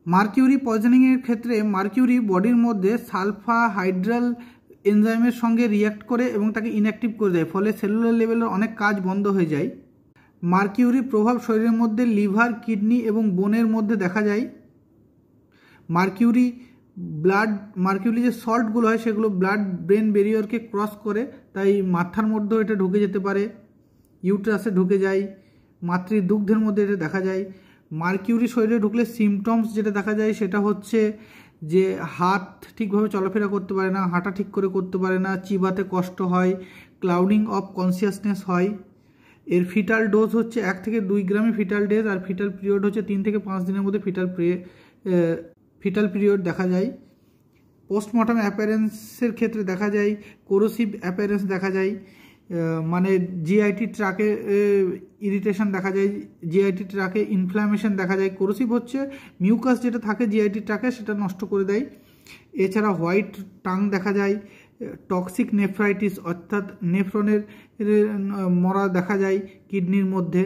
Mercury পয়জনিংয়ের ক্ষেত্রে mercury বডির মধ্যে সালফা হাইড্রাল এনজাইমের সঙ্গে রিঅ্যাক্ট করে এবং তাকে ইনঅ্যাক্টিভ করে দেয়, ফলে সেলুলার লেভেলের অনেক কাজ বন্ধ হয়ে যায়। মার্কিউরির প্রভাব শরীরের মধ্যে লিভার, কিডনি এবং বোনের মধ্যে দেখা যায়। মার্কিউরি যে সল্টগুলো হয় সেগুলো ব্লাড ব্রেন ব্যারিয়ারকে ক্রস করে, তাই মাথার মধ্যেও এটা ঢুকে যেতে পারে, ইউট্রাসে ঢুকে যায়, মাতৃদুগ্ধের মধ্যে এটা দেখা যায়। মার্কিউরি শরীরে ঢুকলে সিমটমস যেটা দেখা যায় সেটা হচ্ছে যে হাত ঠিকভাবে চলাফেরা করতে পারে না, হাঁটা ঠিক করে করতে পারে না, চিবাতে কষ্ট হয়, ক্লাউডিং অফ কনসিয়াসনেস হয়। এর ফিটাল ডোজ হচ্ছে 1 থেকে 2 গ্রামে ফিটাল ডেজ, আর ফিটাল পিরিয়ড হচ্ছে 3 থেকে 5 দিনের মধ্যে ফিটাল পিরিয়ড দেখা যায়। পোস্টমর্টম অ্যাপিয়ারেন্সের ক্ষেত্রে দেখা যায় কোরোসিভ অ্যাপিয়ারেন্স দেখা যায়, মানে জিআইটি ট্র্যাকে ইরিটেশন দেখা যায়, জিআইটি ট্র্যাকে ইনফ্ল্যামেশন দেখা যায়। কোরোসিভ হচ্ছে মিউকাস যেটা থাকে জিআইটি ট্র্যাকে সেটা নষ্ট করে দেয়। এছাড়া হোয়াইট টাং দেখা যায়, টক্সিক নেফ্রাইটিস অর্থাৎ নেফ্রনের মরা দেখা যায় কিডনির মধ্যে।